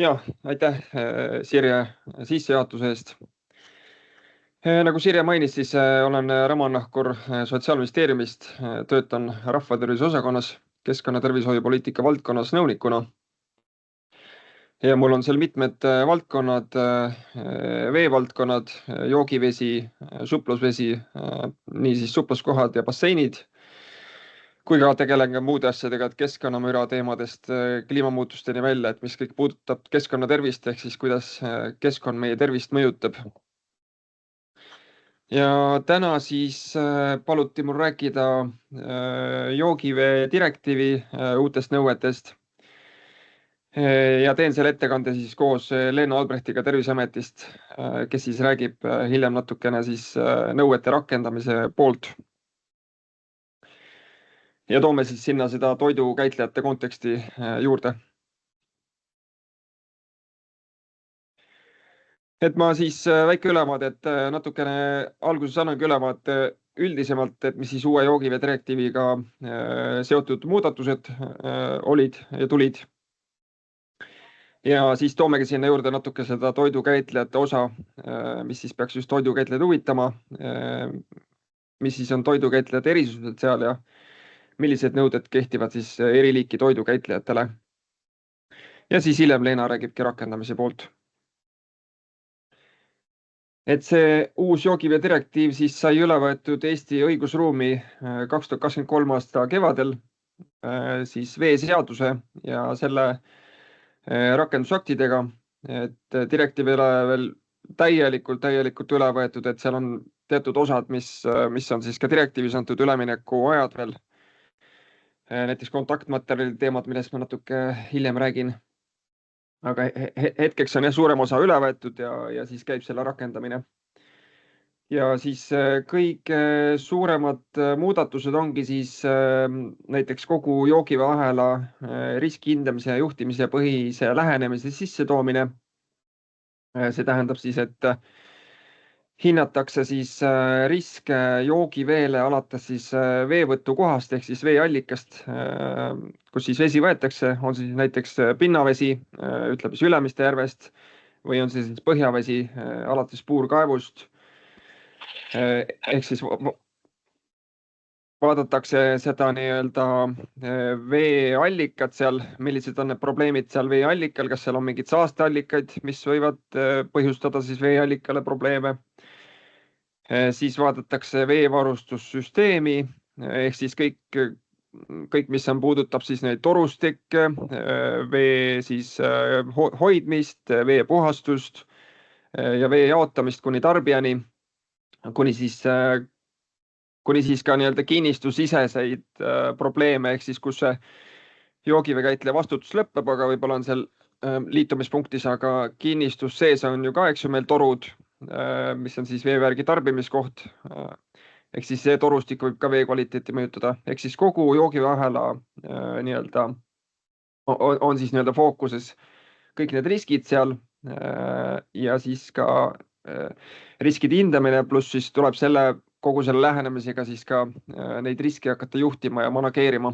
Ja, aitäh Sirje sissejuhatuse eest. Nagu Sirje mainis, siis olen Raman Nahkur Sotsiaalministeeriumist, töötan rahvatervise osakonnas keskkonnatervishoiupoliitika valdkonnas nõunikuna. Ja mul on seal mitmed valdkonnad, veevaldkonnad, joogivesi, suplusvesi, nii siis supluskohad ja basseinid, kui ka tegelen ka muude asjadega, et keskkonnamüra teemadest kliimamuutusteni välja, et mis kõik puudutab keskkonna tervist, ehk siis kuidas keskkond meie tervist mõjutab. Ja täna siis paluti mul rääkida joogivee direktiivi uutest nõuetest. Ja teen selle ettekande siis koos Leena Albrechtiga Terviseametist, kes siis räägib hiljem natukene siis nõuete rakendamise poolt. Ja toome siis sinna seda toidukäitlejate konteksti juurde. Et ma siis väike ülevaade, et natukene alguses annangi ülevaate üldisemalt, et mis siis uue joogivee direktiiviga seotud muudatused olid ja tulid. Ja siis toomegi sinna juurde natuke seda toidukäitlejate osa, mis siis peaks just toidukäitlejaid huvitama, mis siis on toidukäitlejate erisused seal ja millised nõuded kehtivad siis eri liiki toidukäitlejatele. Ja siis hiljem Leena räägibki rakendamise poolt. Et see uus joogivee direktiiv siis sai üle võetud Eesti õigusruumi 2023 aasta kevadel siis veeseaduse ja selle rakendusaktidega, et direktiiv ei ole veel täielikult üle võetud, et seal on teatud osad, mis on siis ka direktiivis antud ülemineku ajad veel. Näiteks kontaktmaterjali teemad, millest ma natuke hiljem räägin. Aga hetkeks on jah suurem osa üle võetud ja siis käib selle rakendamine. Ja siis kõige suuremad muudatused ongi siis näiteks kogu joogiveeahela riski hindamise ja juhtimise põhise lähenemise sissetoomine. See tähendab siis, et hinnatakse siis riske joogiveele alates siis veevõtukohast ehk siis veeallikast, kus siis vesi võetakse, on siis näiteks pinnavesi, ütleme siis Ülemiste järvest või on see siis põhjavesi alates puurkaevust. Ehk siis vaadatakse seda nii-öelda veeallikat seal, millised on need probleemid seal veeallikal, kas seal on mingid saasteallikaid, mis võivad põhjustada siis veeallikale probleeme. Siis vaadatakse veevarustussüsteemi ehk siis kõik, mis puudutab siis neid torustikke, vee siis hoidmist, vee puhastust ja vee jaotamist kuni tarbijani, kuni siis ka nii-öelda kinnistusiseseid probleeme, ehk siis kus see joogiveekäitleja vastutus lõpeb, aga võib-olla on seal liitumispunktis, aga kinnistus sees on ju ka, eks ju, meil torud, mis on siis veevärgi tarbimiskoht. Ehk siis see torustik võib ka vee kvaliteeti mõjutada. Ehk siis kogu joogiveeahela nii-öelda on siis nii-öelda fookuses kõik need riskid seal ja siis ka riskide hindamine, pluss siis tuleb kogu selle lähenemisega siis ka neid riske hakata juhtima ja manageerima.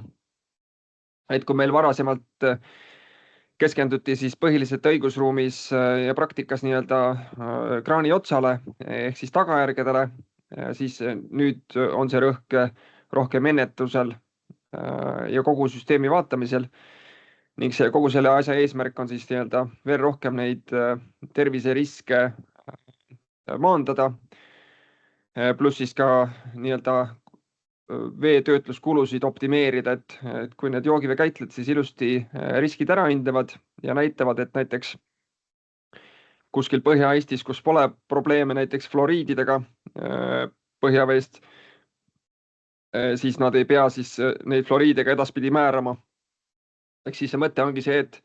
Et kui meil varasemalt keskenduti siis põhiliselt õigusruumis ja praktikas nii-öelda kraani otsale ehk siis tagajärgedele, siis nüüd on see rõhk rohkem ennetusel ja kogu süsteemi vaatamisel. Ning kogu selle asja eesmärk on siis nii-öelda veel rohkem neid terviseriske maandada, pluss siis ka nii-öelda veetöötluskulusid optimeerida, et kui need joogiveekäitlejad siis ilusti riskid ära hindavad ja näitavad, et näiteks kuskil Põhja-Eestis, kus pole probleeme näiteks fluoriididega põhjaveest, siis nad ei pea siis neid fluoriidega edaspidi määrama. Ehk siis see mõte ongi see, et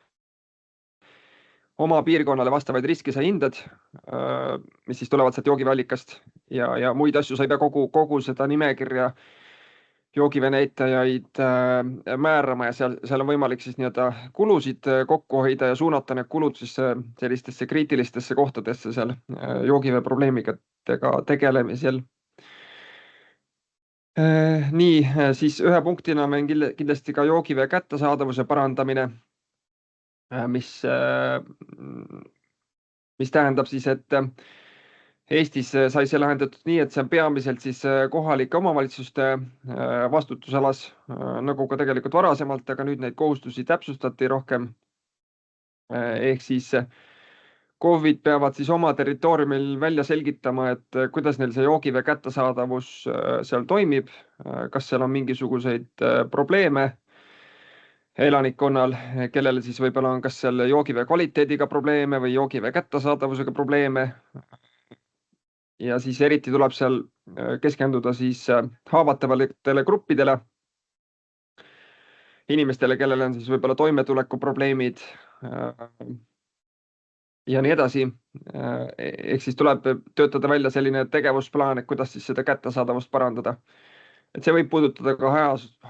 oma piirkonnale vastavaid riske sa hindad, mis siis tulevad sealt joogiveeallikast ja muid asju sa ei pea kogu seda nimekirja joogivee näitajaid määrama ja seal on võimalik siis nii-öelda kulusid kokku hoida ja suunata need kulud siis sellistesse kriitilistesse kohtadesse seal joogivee probleemiga tegelemisel. Nii, siis ühe punktina on kindlasti ka joogivee kättesaadavuse parandamine. mis tähendab siis, et Eestis sai see lahendatud nii, et see on peamiselt siis kohalike omavalitsuste vastutusalas, nagu ka tegelikult varasemalt, aga nüüd neid kohustusi täpsustati rohkem. Ehk siis KOV-id peavad siis oma territooriumil välja selgitama, et kuidas neil see joogivee kättesaadavus seal toimib, kas seal on mingisuguseid probleeme elanikkonnal, kellel siis võib-olla on kas seal joogivee kvaliteediga probleeme või joogivee kättesaadavusega probleeme. Ja siis eriti tuleb seal keskenduda siis haavatavatele gruppidele, inimestele, kellel on siis võib-olla toimetulekuprobleemid ja nii edasi. Ehk siis tuleb töötada välja selline tegevusplaan, et kuidas siis seda kättesaadavust parandada. Et see võib puudutada ka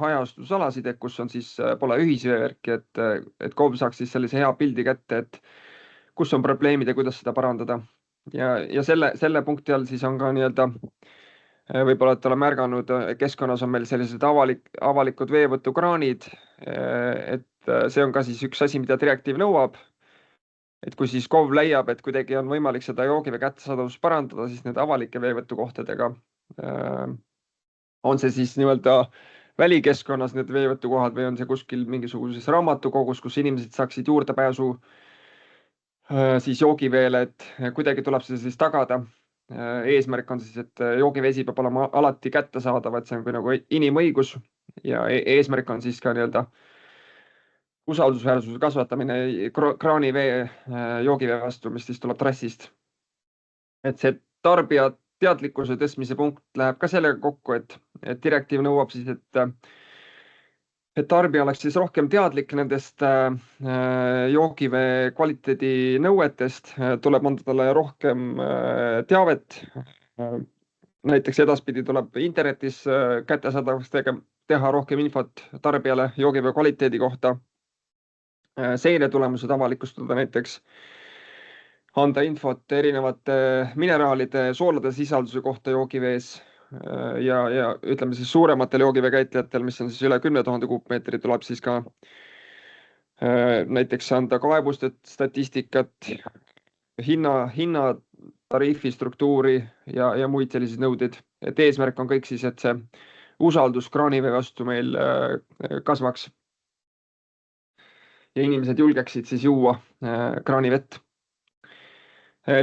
hajaastusalasid, kus on siis pole ühisveevärki, et KOV saaks siis sellise hea pildi kätte, et kus on probleemid ja kuidas seda parandada. Ja selle punkti all siis on ka nii-öelda, võib-olla et ole märganud, keskkonnas on meil sellised avalikud veevõtukraanid, et see on ka siis üks asi, mida direktiiv nõuab. Et kui siis KOV leiab, et kuidagi on võimalik seda joogivee kättesaadavust parandada, siis need avalike veevõtukohtadega on see siis nii-öelda välikeskkonnas need veevõtukohad või on see kuskil mingisuguses raamatukogus, kus inimesed saaksid juurdepääsu siis joogiveele, et kuidagi tuleb see siis tagada. Eesmärk on siis, et joogivesi peab olema alati kättesaadav, et see on nagu inimõigus ja eesmärk on siis ka nii-öelda usaldusväärsuse kasvatamine kraanivee, joogivee vastu, mis siis tuleb trassist. Et see tarbija teadlikkuse tõstmise punkt läheb ka sellega kokku, et direktiiv nõuab siis, et tarbija oleks siis rohkem teadlik nendest joogivee kvaliteedi nõuetest, tuleb anda talle rohkem teavet. Näiteks edaspidi tuleb internetis kättesaadavaks teha rohkem infot tarbijale joogivee kvaliteedi kohta. Seire tulemused avalikustada näiteks, anda infot erinevate mineraalide, soolade sisalduse kohta joogivees ja ütleme siis suurematel joogivee käitlejatel, mis on siis üle 10 000 kuupmeetri, tuleb siis ka näiteks anda kaebuste statistikat, hinna tariifi struktuuri ja muid selliseid nõudeid. Et eesmärk on kõik siis, et see usaldus kraanivee vastu meil kasvaks. Ja inimesed julgeksid siis juua kraanivett.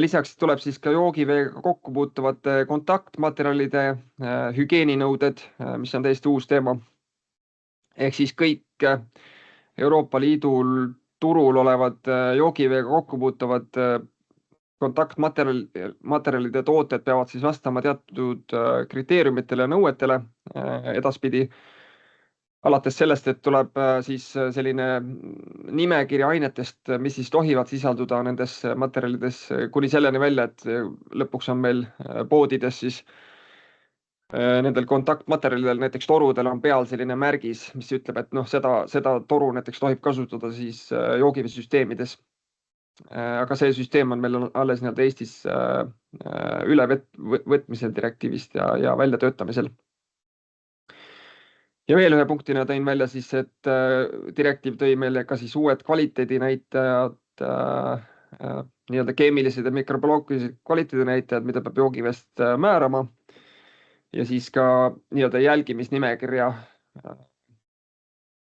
Lisaks tuleb siis ka joogiveega kokku puutuvate kontaktmaterjalide hügieeninõuded, mis on täiesti uus teema. Ehk siis kõik Euroopa Liidul turul olevad joogiveega kokku puutuvad kontaktmaterjalide tooted peavad siis vastama teatud kriteeriumitele ja nõuetele edaspidi. Alates sellest, et tuleb siis selline nimekiri ainetest, mis siis tohivad sisalduda nendes materjalides, kuni selleni välja, et lõpuks on meil poodides siis nendel kontaktmaterjalidel, näiteks torudel on peal selline märgis, mis ütleb, et seda toru näiteks tohib kasutada siis joogiveesüsteemides. Aga see süsteem on meil alles nii-öelda Eestis ülevõtmisel direktiivist ja väljatöötamisel. Ja veel ühe punktina tõin välja siis, et direktiiv tõi meile ka siis uued kvaliteedinäitajad, nii-öelda keemilised ja mikrobioloogilised kvaliteedinäitajad, mida peab joogiveest määrama. Ja siis ka nii-öelda jälgimisnimekirja.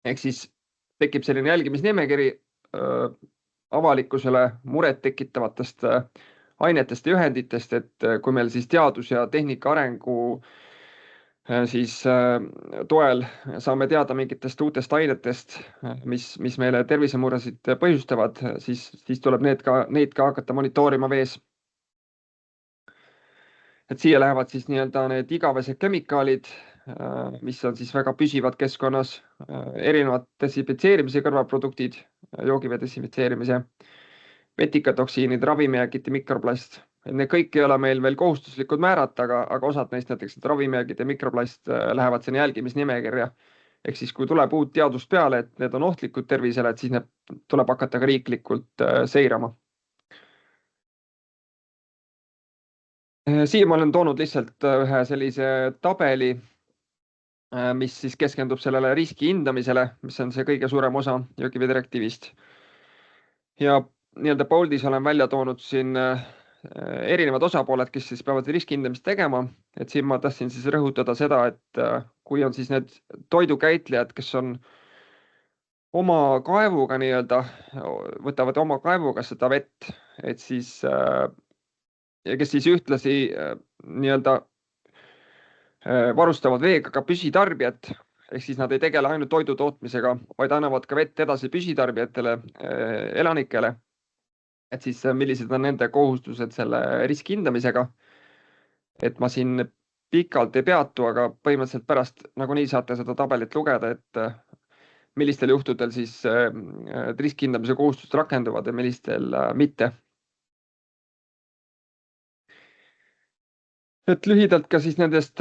Ehk siis tekib selline jälgimisnimekiri avalikkusele muret tekitavatest ainetest ja ühenditest, et kui meil siis teadus ja tehnika arengu siis toel saame teada mingitest uutest ainetest, mis meile tervisemuresid põhjustavad, siis tuleb neid ka hakata monitoorima vees. Et siia lähevad siis nii-öelda need igavesed kemikaalid, mis on siis väga püsivad keskkonnas, erinevad desinfitseerimise kõrvalproduktid, joogivee desinfitseerimise, vetikatoksiinid, ravimijäägid ja mikroplast. Need kõik ei ole meil veel kohustuslikud määrata, aga osad neist näiteks ravimijäägid ja mikroplast lähevad sinna jälgimisnimekirja. Ehk siis, kui tuleb uut teadust peale, et need on ohtlikud tervisele, et siis need tuleb hakata ka riiklikult seirama. Siia ma olen toonud lihtsalt ühe sellise tabeli, mis siis keskendub sellele riski hindamisele, mis on see kõige suurem osa joogivee direktiivist. Ja nii-öelda Boltis olen välja toonud siin erinevad osapooled, kes siis peavad riskihindamist tegema. Et siin ma tahtsin siis rõhutada seda, et kui on siis need toidukäitlejad, kes on oma kaevuga nii-öelda, võtavad oma kaevuga seda vett, et siis ja kes siis ühtlasi nii-öelda varustavad veega ka püsitarbijat, ehk siis nad ei tegele ainult toidu tootmisega, vaid annavad ka vett edasi püsitarbijatele, elanikele. Et siis millised on nende kohustused selle riskihindamisega. Et ma siin pikalt ei peatu, aga põhimõtteliselt pärast nagunii saate seda tabelit lugeda, et millistel juhtudel siis riskihindamise kohustused rakenduvad ja millistel mitte. Et lühidalt ka siis nendest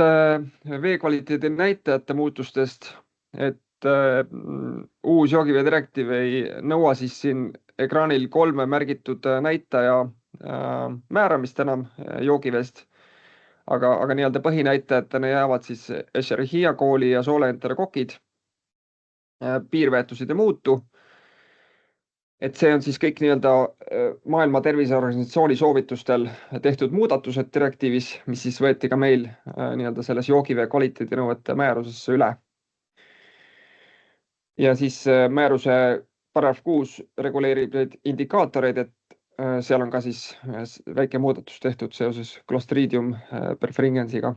vee kvaliteedi näitajate muutustest, et uus joogivee direktiiv ei nõua siis siin ekraanil 3 märgitud näitaja määramist enam joogiveest, aga nii-öelda põhinäitajatena jäävad siis Escherichia kooli ja sooleenterokokid. Piirväärtused ei muutu. Et see on siis kõik nii-öelda Maailma Terviseorganisatsiooni soovitustel tehtud muudatused direktiivis, mis siis võeti ka meil nii-öelda selles joogivee kvaliteedinõuete määrusesse üle. Ja siis määruse paragrahv 6 reguleerib neid indikaatoreid, et seal on ka siis väike muudatus tehtud seoses Clostridium perfringensiga.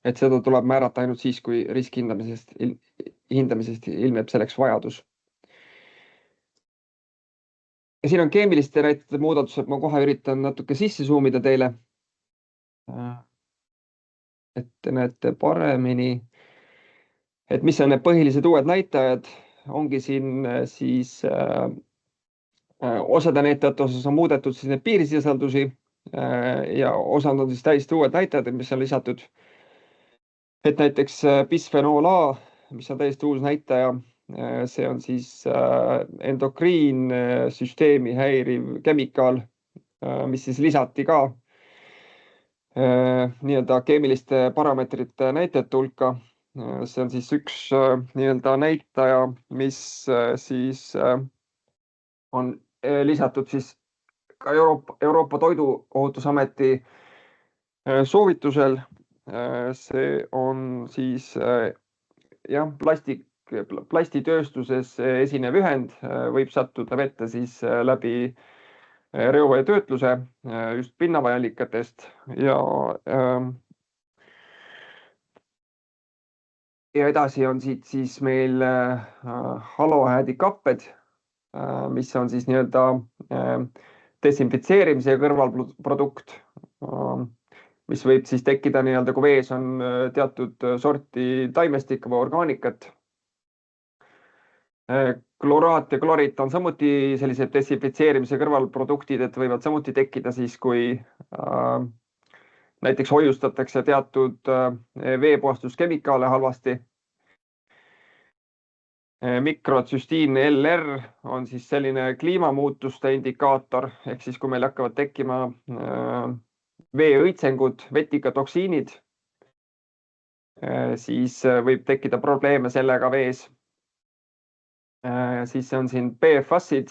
Et seda tuleb määrata ainult siis, kui riskihindamisest ilmneb selleks vajadus. Ja siin on keemiliste näitajate muudatused, ma kohe üritan natuke sisse zoomida teile. Et te näete paremini, et mis on need põhilised uued näitajad, ongi siin siis osade näitajate osas on muudetud siis need piirisisaldusi ja osad on siis täiesti uued näitajad, mis on lisatud. Et näiteks bisfenool A, mis on täiesti uus näitaja, see on siis endokriinsüsteemi häiriv kemikaal, mis siis lisati ka nii-öelda keemiliste parameetrite näitajate hulka. See on siis üks nii-öelda näitaja, mis siis on lisatud siis ka Euroopa Toiduohutusameti soovitusel. See on siis jah, plastitööstuses esinev ühend võib sattuda vette siis läbi reoveetöötluse just pinnaveeallikatest ja edasi on siit siis meil halohäädikapped, mis on siis nii-öelda desinfitseerimise kõrvalprodukt, mis võib siis tekkida nii-öelda, kui vees on teatud sorti taimestikku või orgaanikat. Kloraat ja klorit on samuti sellised desinfitseerimise kõrvalproduktid, et võivad samuti tekkida siis, kui näiteks hoiustatakse teatud veepuhastuskemikaale halvasti. Mikrotsüstiin LR on siis selline kliimamuutuste indikaator, ehk siis kui meil hakkavad tekkima veeõitsengud, vetikatoksiinid, siis võib tekkida probleeme sellega vees. Siis on siin PFAS-id,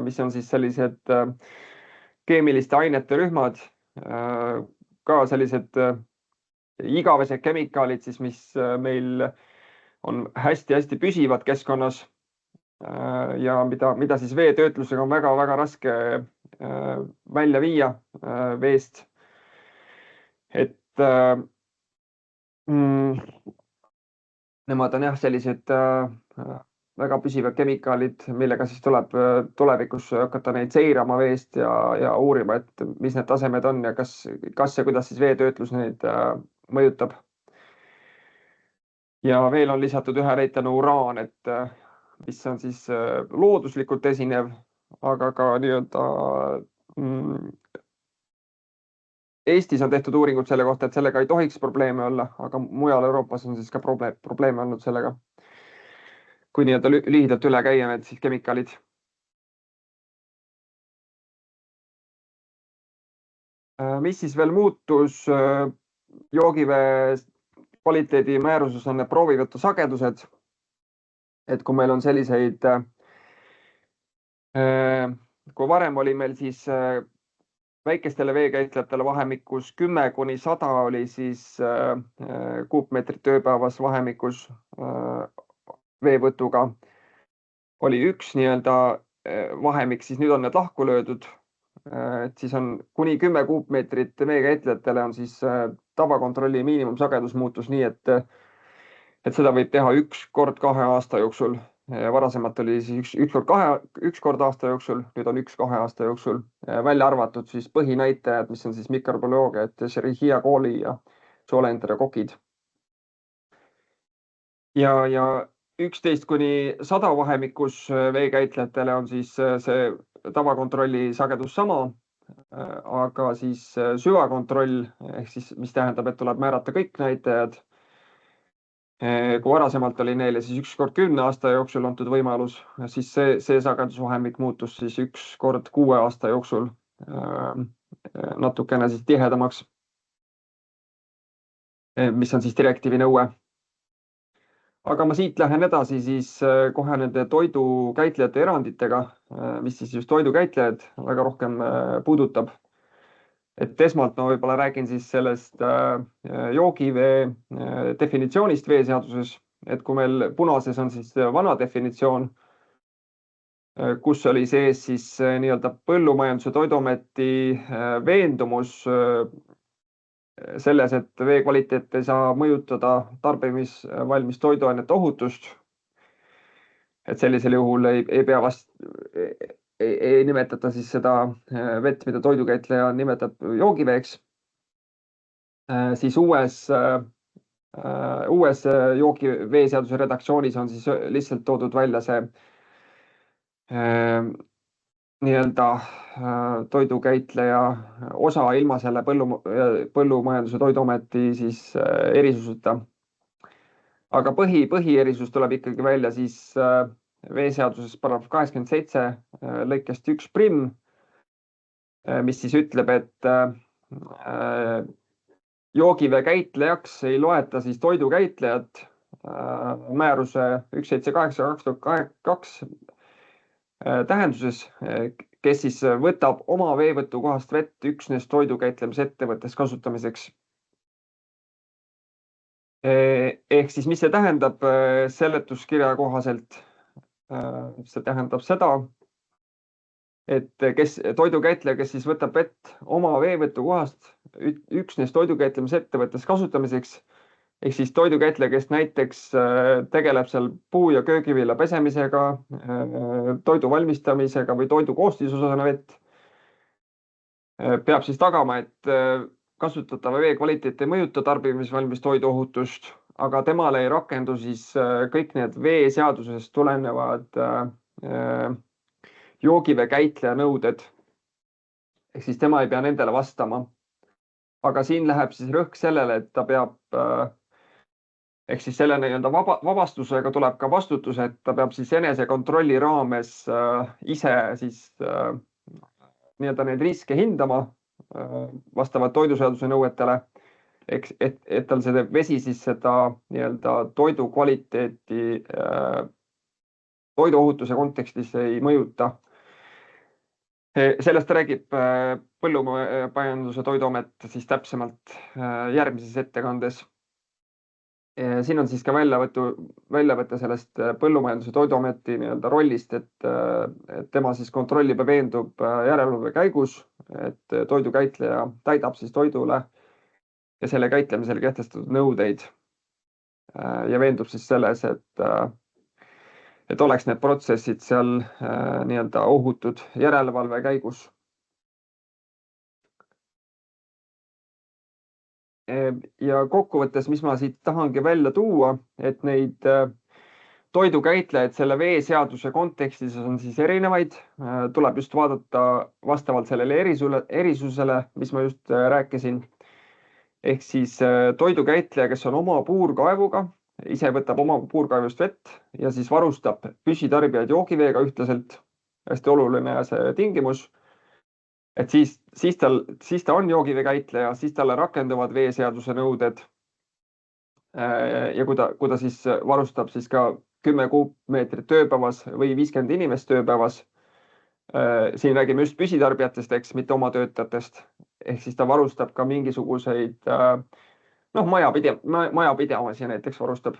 mis on siis sellised keemiliste ainete rühmad, ka sellised igavesed kemikaalid, siis mis meil on hästi-hästi püsivad keskkonnas ja mida siis veetöötlusega on väga-väga raske välja viia veest. Et nemad on jah, sellised väga püsivad kemikaalid, millega siis tuleb tulevikus hakata neid seirama veest ja uurima, et mis need tasemed on ja kas ja kuidas siis veetöötlus neid mõjutab. Ja veel on lisatud ühe näitena uraan, et mis on siis looduslikult esinev, aga ka nii-öelda Eestis on tehtud uuringud selle kohta, et sellega ei tohiks probleeme olla, aga mujal Euroopas on siis ka probleeme olnud sellega. Kui nii-öelda lühidalt üle käia need siis kemikaalid. Mis siis veel muutus joogivee kvaliteedi määruses on need proovivõtu sagedused. Et kui meil on selliseid Kui varem oli meil siis väikestele veekäitlejatele vahemikus 10–100 oli siis kuupmeetrit ööpäevas vahemikus veevõtuga oli üks nii-öelda vahemik, siis nüüd on need lahku löödud. Et siis on kuni 10 kuupmeetrit veekäitlejatele on siis tavakontrolli miinimumsagedus muutus nii, et seda võib teha üks kord 2 aasta jooksul. Varasemalt oli siis üks kord aasta jooksul, nüüd on 1–2 aasta jooksul, välja arvatud siis põhinäitajad, mis on siis mikrobioloogia, et Escherichia coli ja soolenterokokid. Ja 11–100 vahemikus veekäitlejatele on siis see tavakontrolli sagedus sama, aga siis süvakontroll ehk siis, mis tähendab, et tuleb määrata kõik näitajad. Kui varasemalt oli neile siis 1 kord 10 aasta jooksul antud võimalus, siis see sagedusvahemik muutus siis 1 kord 6 aasta jooksul natukene siis tihedamaks, mis on siis direktiivi nõue. Aga ma siit lähen edasi siis kohe nende toidukäitlejate eranditega, mis siis just toidukäitlejad väga rohkem puudutab. Et esmalt ma võib-olla räägin siis sellest joogivee definitsioonist veeseaduses, et kui meil punases on siis vana definitsioon, kus oli sees siis nii-öelda Põllumajanduse Toiduameti veendumus selles, et vee kvaliteet ei saa mõjutada tarbimisvalmis toiduainete ohutust. Et sellisel juhul ei pea ei nimetata siis seda vett, mida toidukäitleja nimetab joogiveeks. Siis uues joogiveeseaduse redaktsioonis on siis lihtsalt toodud välja see nii-öelda toidukäitleja osa ilma selle Põllumajanduse Toiduameti siis erisuseta. Aga põhierisus tuleb ikkagi välja siis veeseaduses paragrahv 87 lõikest 1 mis siis ütleb, et joogivee käitlejaks ei loeta siis toidukäitlejat määruse 178/2022 tähenduses, kes siis võtab oma veevõtukohast vett üksnes toidukäitlemisettevõttes kasutamiseks. Ehk siis, mis see tähendab seletuskirja kohaselt? See tähendab seda, et toidukäitleja, kes siis võtab vett oma veevõtukohast üksnes toidukäitlemisettevõttes kasutamiseks, ehk siis toidukäitleja, kes näiteks tegeleb seal puu- ja köögivilja pesemisega, toidu valmistamisega või toidu koostisosana vett, peab siis tagama, et kasutatava vee kvaliteet ei mõjuta tarbimisvalmis toidu ohutust, aga temale ei rakendu siis kõik need veeseadusest tulenevad joogivee käitleja nõuded. Ehk siis tema ei pea nendele vastama. Aga siin läheb siis rõhk sellele, et ta peab ehk siis selle nii-öelda vabastusega tuleb ka vastutus, et ta peab siis enesekontrolli raames ise siis nii-öelda neid riske hindama vastavalt toiduseaduse nõuetele, et tal see vesi siis seda nii-öelda toidu kvaliteeti toiduohutuse kontekstis ei mõjuta. Sellest räägib Põllumajanduse Toiduamet siis täpsemalt järgmises ettekandes. Siin on siis ka väljavõte sellest Põllumajanduse Toiduameti nii-öelda rollist, et tema siis kontrollib ja veendub järelevalve käigus, et toidukäitleja täidab siis toidule ja selle käitlemisel kehtestatud nõudeid ja veendub siis selles, et oleks need protsessid seal nii-öelda ohutud järelevalve käigus. Ja kokkuvõttes, mis ma siit tahangi välja tuua, et neid toidukäitlejaid selle veeseaduse kontekstis on siis erinevaid, tuleb just vaadata vastavalt sellele erisusele, mis ma just rääkisin. Ehk siis toidukäitleja, kes on oma puurkaevuga, ise võtab oma puurkaevust vett ja siis varustab püsitarbijaid joogiveega ühtlaselt, hästi oluline see tingimus. Et siis ta on joogivee käitleja, siis talle rakenduvad veeseaduse nõuded. Ja kui ta siis varustab siis ka 10 kuupmeetrit ööpäevas või 50 inimest ööpäevas, Siin räägime just püsitarbijatest, eks, mitte oma töötajatest. Ehk siis ta varustab ka mingisuguseid majapidamisi näiteks varustab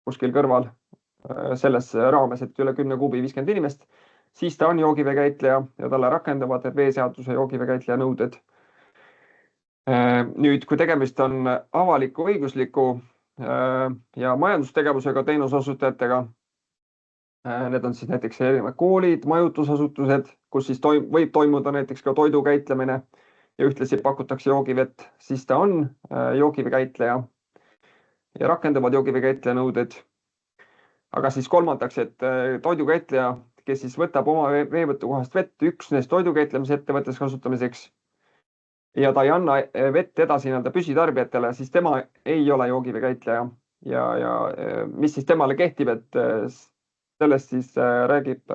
kuskil kõrval selles raames, et üle 10 kuubi 50 inimest, siis ta on joogiveekäitleja ja talle rakenduvad veeseaduse joogiveekäitleja nõuded. Nüüd, kui tegemist on avaliku õigusliku ja majandustegevusega teenusosutajatega, need on siis näiteks erinevad koolid, majutusasutused, kus siis võib toimuda näiteks ka toidu käitlemine ja ühtlasi pakutakse joogivett, siis ta on joogiveekäitleja ja rakenduvad joogiveekäitleja nõuded. Aga siis kolmandaks, et toidukäitleja, kes siis võtab oma veevõtukohast vett üksnes toidukäitlemise ettevõttes kasutamiseks ja ta ei anna vett edasi püsitarbijatele, siis tema ei ole joogiveekäitleja ja mis siis temale kehtib, et sellest siis räägib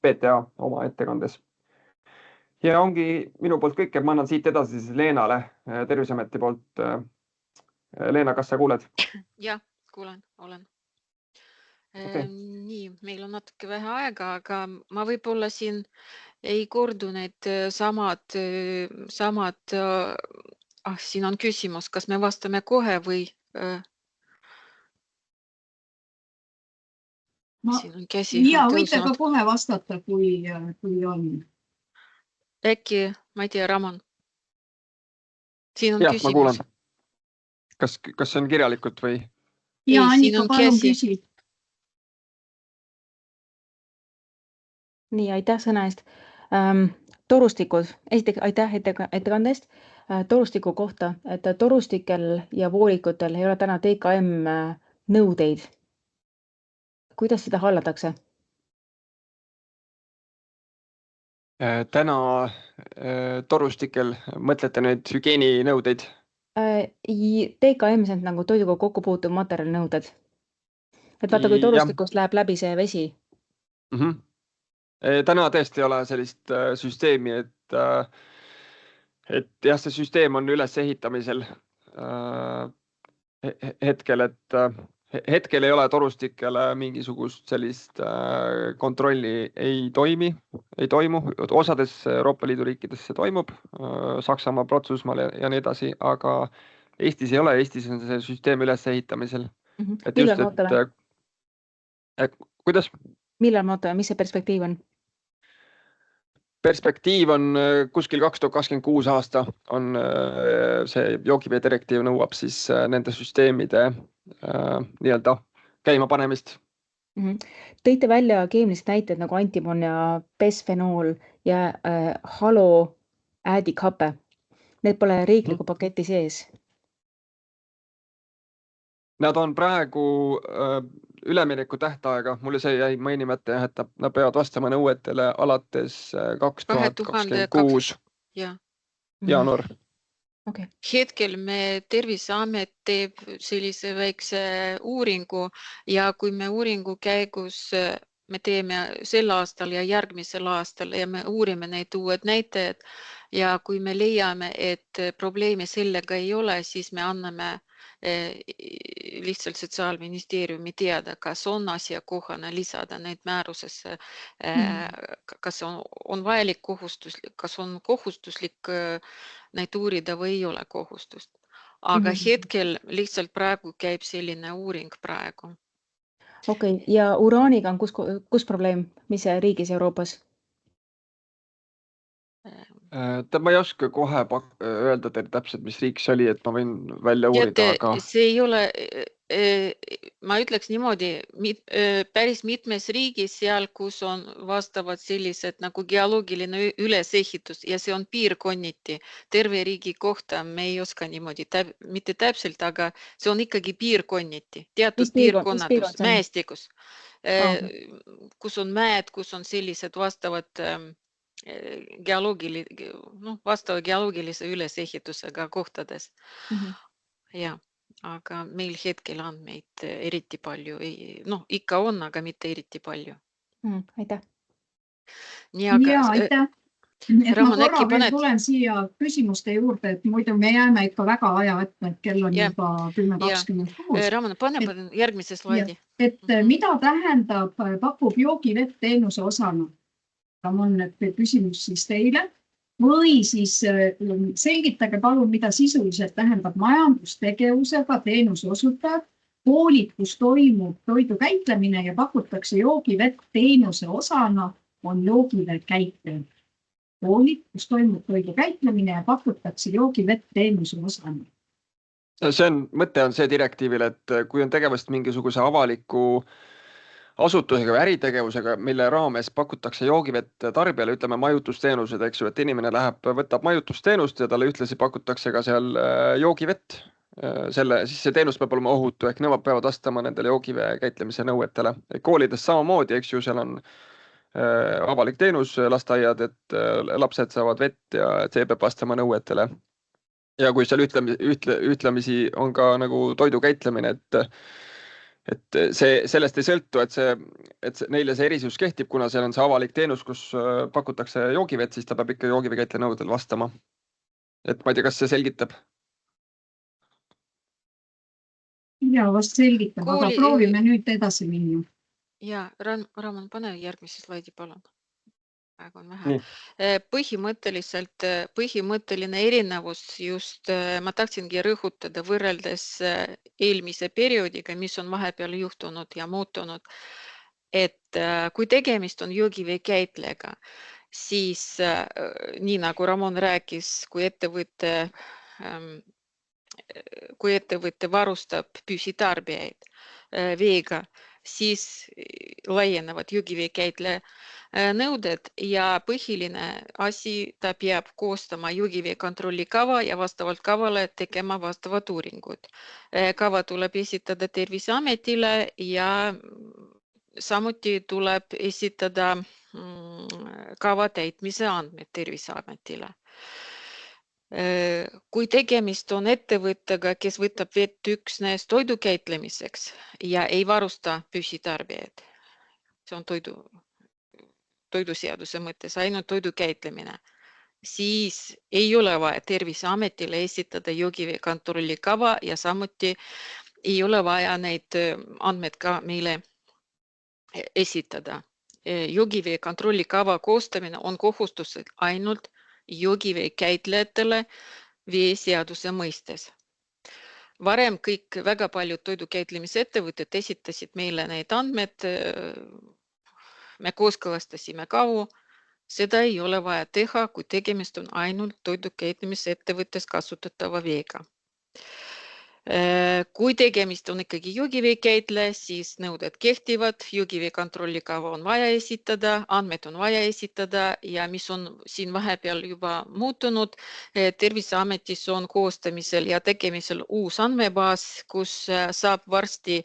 PTA oma ettekandes. Ja ongi minu poolt kõik, ma annan siit edasi siis Leenale Terviseameti poolt. Leena, kas sa kuuled? Jah, kuulen, olen. Nii, meil on natuke vähe aega, aga ma võib-olla siin ei kordu need samad, siin on küsimus, kas me vastame kohe või siin on käsi. Ja võite ka kohe vastata, kui on. Äkki, ma ei tea, Ramon. Siin on jah, küsimus. Ma kuulen. Kas see on kirjalikult või? Ja, Annika, palun küsi. Nii, aitäh sõna eest. Torustikud, esiteks aitäh ettekande eest. Torustiku kohta, et torustikel ja voolikutel ei ole täna TKM nõudeid. Kuidas seda hallatakse? Täna torustikel mõtlete nüüd hügieeninõudeid? TKM, see on nagu toiduga kokku puutuv materjalinõuded. Et vaata, kui torustikust läheb läbi see vesi. Täna tõesti ei ole sellist süsteemi, et jah, see süsteem on üles ehitamisel hetkel, et hetkel ei ole torustikele mingisugust sellist kontrolli ei toimu. Osades Euroopa Liidu riikides see toimub, Saksamaa, Prantsusmaal ja nii edasi, aga Eestis ei ole, Eestis on see süsteem üles ehitamisel. Millal me ootame? Kuidas? Millal me ootame, mis see perspektiiv on? Perspektiiv on kuskil 2026 aasta on see joogivee direktiiv nõuab siis nende süsteemide nii-öelda käima panemist. Tõite välja keemilised näited nagu antimon ja besfenool ja haloäädikhape. Need pole riikliku paketi sees. Nad on praegu ülemineku tähtaega, mulle see jäi mainimata, et nad peavad vastama nõuetele alates 2026 jaanuar. Okay. Hetkel me Terviseamet teeb sellise väikse uuringu ja kui me uuringu käigus me teeme sel aastal ja järgmisel aastal ja me uurime neid uued näitajad ja kui me leiame, et probleemi sellega ei ole, siis me anname lihtsalt Sotsiaalministeeriumi teada, kas on asjakohane lisada neid määrusesse, kas on vajalik kohustuslik, kas on kohustuslik neid uurida või ei ole kohustust. Aga hetkel lihtsalt praegu käib selline uuring praegu. Okei, ja uraaniga on kus probleem, mis riigis Euroopas? Ma ei oska kohe öelda teile täpselt, mis riik see oli, et ma võin välja uurida, aga... See ei ole, ma ütleks niimoodi, päris mitmes riigis seal, kus on vastavad sellised nagu geoloogiline ülesehitus ja see on piirkonniti. Terve riigi kohta me ei oska niimoodi, mitte täpselt, aga see on ikkagi piirkonniti. Teatud piirkonnatus, mäestikus, kus on mäed, kus on sellised vastavad vastava geoloogilise ülesehitusega kohtades. Ja, aga meil hetkel andmeid eriti palju, ikka on, aga mitte eriti palju. Aitäh. Aitäh. Ma korra veel tulen siia küsimuste juurde, et muidu me jääme ikka väga aja ette, et kell on juba 10:26. Ramon, pane järgmise slaidi. Et mida tähendab pakub joogivett teenuse osana? on nüüd küsimus siis teile. Või siis selgitage palun, mida sisuliselt tähendab majandustegevusega teenuse osutajad, koolitus toimub toidu käitlemine ja pakutakse joogivett teenuse osana on joogivett käitlemine. Koolitus toimub toidu käitlemine ja pakutakse joogivett teenuse osana. Mõte on see direktiivil, et kui on tegemist mingisuguse avaliku asutusega või äritegevusega, mille raames pakutakse joogivett tarbijale, ütleme majutusteenused, eks ju, et inimene läheb, võtab majutusteenust ja talle ühtlasi pakutakse ka seal joogivett. Siis see teenus peab olema ohutu, ehk nõuab peavad vastama nendele joogivee käitlemise nõuetele. Koolides samamoodi, eks ju, seal on avalik teenus, lasteaiad, et lapsed saavad vett ja see peab vastama nõuetele. Ja kui seal ütlemisi on ka nagu toidu käitlemine, et sellest ei sõltu, et neile see erisus kehtib, kuna seal on see avalik teenus, kus pakutakse joogivett, siis ta peab ikka joogivee käitleja nõudel vastama. Et ma ei tea, kas see selgitab? Ja vast selgitab, aga proovime nüüd edasi minna. Ja, Raamon, pane järgmise slaidi, palun. Praegu on vähe. Põhimõtteline erinevus just, ma tahtsingi rõhutada võrreldes eelmise perioodiga, mis on vahepeal juhtunud ja muutunud, et kui tegemist on joogivee käitlejaga, siis nii nagu Ramon rääkis, kui ettevõte varustab püsitarbijaid veega, siis laienevad joogivee käitleja nõuded ja põhiline asi, ta peab koostama joogivee kontrollikava ja vastavalt kavale tegema vastavad uuringud. Kava tuleb esitada Terviseametile ja samuti tuleb esitada kava täitmise andmed Terviseametile. Kui tegemist on ettevõttega, kes võtab vett üksnes toidu käitlemiseks ja ei varusta püsitarbijaid, see on toiduseaduse mõttes ainult toidu käitlemine, siis ei ole vaja Terviseametile esitada joogivee kontrollikava ja samuti ei ole vaja neid andmed ka meile esitada. Joogivee kontrollikava koostamine on kohustus ainult joogivee käitlejatele veeseaduse mõistes. Varem kõik väga paljud toidukäitlemise ettevõtted esitasid meile neid andmed, me kooskõlastasime kavu, seda ei ole vaja teha, kui tegemist on ainult toidukäitlemise ettevõttes kasutatava veega. Kui tegemist on ikkagi joogivee käitleja, siis nõuded kehtivad, joogivee kontrollikava on vaja esitada, andmed on vaja esitada ja mis on siin vahepeal juba muutunud, Terviseametis on koostamisel ja tegemisel uus andmebaas, kus saab varsti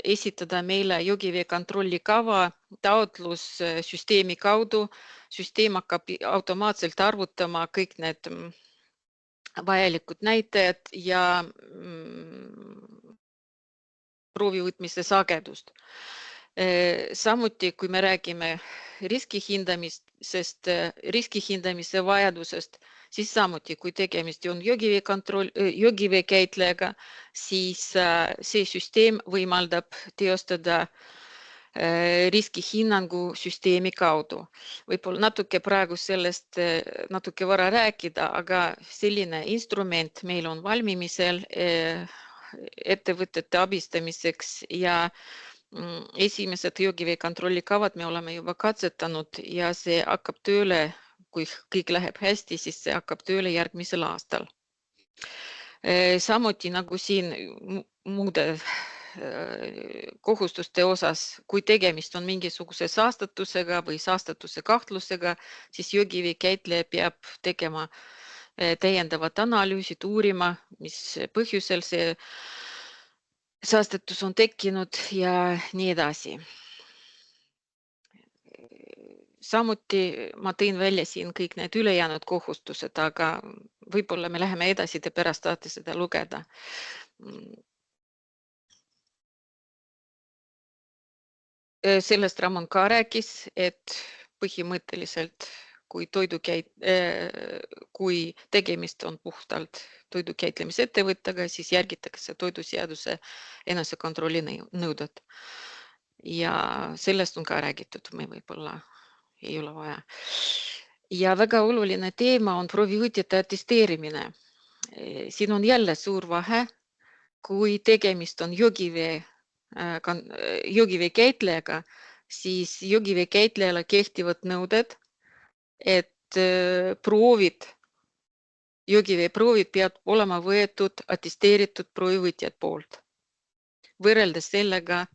esitada meile joogivee kontrollikava taotlussüsteemi kaudu. Süsteem hakkab automaatselt arvutama kõik need vajalikud näitajad ja proovivõtmise sagedust. Samuti, kui me räägime riskihindamise vajadusest, siis samuti, kui tegemist on joogivee käitlejaga, siis see süsteem võimaldab teostada riskihinnangu süsteemi kaudu. Võib-olla natuke praegu sellest natuke vara rääkida, aga selline instrument meil on valmimisel ettevõtete abistamiseks ja esimesed joogivee kontrollikavad me oleme juba katsetanud ja see hakkab tööle, kui kõik läheb hästi, siis see hakkab tööle järgmisel aastal. Samuti nagu siin muude kohustuste osas, kui tegemist on mingisuguse saastatusega või saastatuse kahtlusega, siis joogivee käitleja peab tegema täiendavat analüüsid, uurima, mis põhjusel see saastatus on tekkinud ja nii edasi. Samuti ma tõin välja siin kõik need ülejäänud kohustused, aga võib-olla me läheme edasi, te pärast tahate seda lugeda. Sellest Ramon ka rääkis, et põhimõtteliselt kui tegemist on puhtalt toidukäitlemise ettevõttega, siis järgitakse toiduseaduse enesekontrolli nõuded. Ja sellest on ka räägitud, me võib-olla ei ole vaja. Ja väga oluline teema on proovivõtjate atesteerimine. Siin on jälle suur vahe, kui tegemist on joogivee käitlejaga, siis joogivee käitlejale kehtivad nõuded, et joogivee proovid peab olema võetud atesteeritud proovivõtjad poolt. Võrreldes sellega,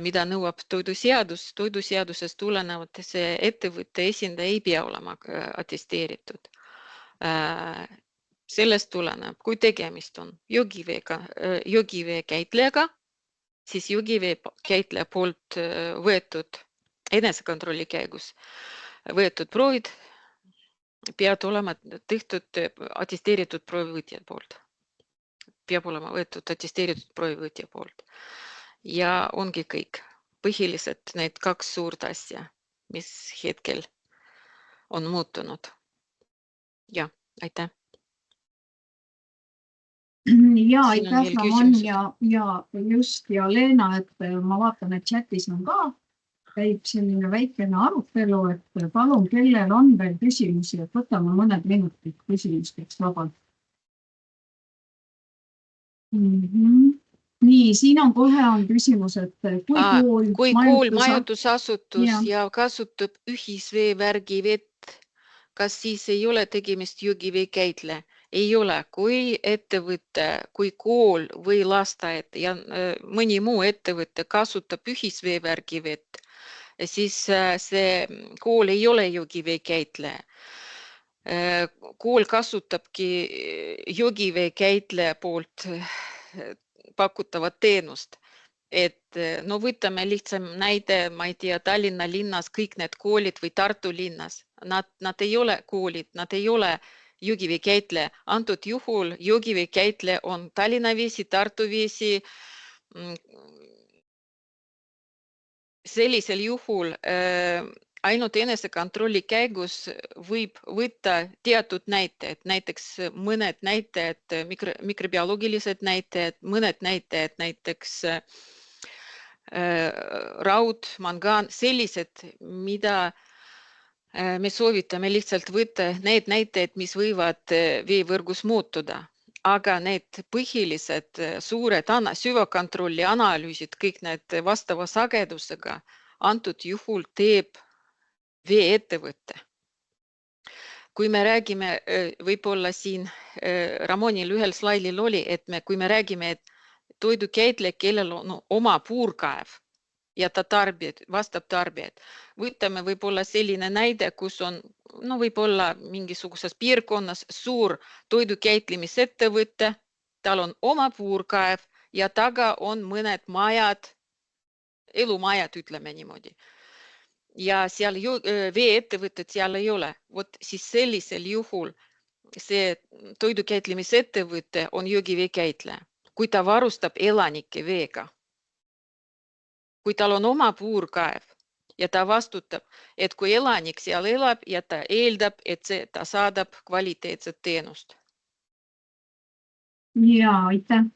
mida nõuab toiduseadus, toiduseadusest tulenevalt see ettevõtte esindaja ei pea olema atesteeritud. Sellest tuleneb, kui tegemist on joogivee käitlejaga, siis joogivee käitleja poolt võetud enesekontrolli käigus võetud proovid peavad olema tehtud atesteeritud proovivõtja poolt. Peab olema võetud atesteeritud proovivõtja poolt. Ja ongi kõik. Põhiliselt need 2 suurt asja, mis hetkel on muutunud. Ja, aitäh. Ja, aitäh, Ramon ja Leena, et ma vaatan, et chatis on ka, käib selline väikene arutelu, et palun, kellel on veel küsimusi, et võtame mõned minutid küsimusteks vabalt. Nii, siin on kohe küsimus, et kui kool majutusasutus ja kasutab ühisveevärgi vett, kas siis ei ole tegemist joogivee käitle? Ei ole, kui ettevõte, kui kool või lasteaed ja mõni muu ettevõte kasutab ühisveevärgi vett, siis see kool ei ole joogivee käitleja. Kool kasutabki joogivee käitleja poolt pakutavat teenust. Et no võtame lihtsam näide, ma ei tea, Tallinna linnas kõik need koolid või Tartu linnas. Nad ei ole koolid, nad ei ole joogivee käitleja. Antud juhul joogivee käitleja on Tallinna Vesi, Tartu Vesi. Sellisel juhul ainult enesekontrolli käigus võib võtta teatud näitajad, näiteks mõned näitajad, mikrobioloogilised näitajad, mõned näitajad, näiteks raud, mangaan, sellised, mida me soovitame lihtsalt võtta need näitajad, mis võivad veevõrgus muutuda. Aga need põhilised suured süvakontrolli analüüsid, kõik need vastava sagedusega, antud juhul teeb veeettevõte. Kui me räägime, võib-olla siin Ramonil ühel slaidil oli, et kui me räägime, et toidukäitleja, kellel on oma puurkaev ja ta vastab tarbijad. Võtame võib-olla selline näide, kus on võib-olla mingisuguses piirkonnas suur toidukäitlemisettevõte, tal on oma puurkaev ja taga on mõned majad, elumajad, ütleme niimoodi. Ja seal veeettevõtted seal ei ole. Vot siis sellisel juhul see toidukäitlemisettevõte on joogivee käitleja, kui ta varustab elanikke veega. Kui tal on oma puurkaev ja ta vastutab, et kui elanik seal elab ja ta eeldab, et ta saadab kvaliteetset teenust. Ja, aitäh.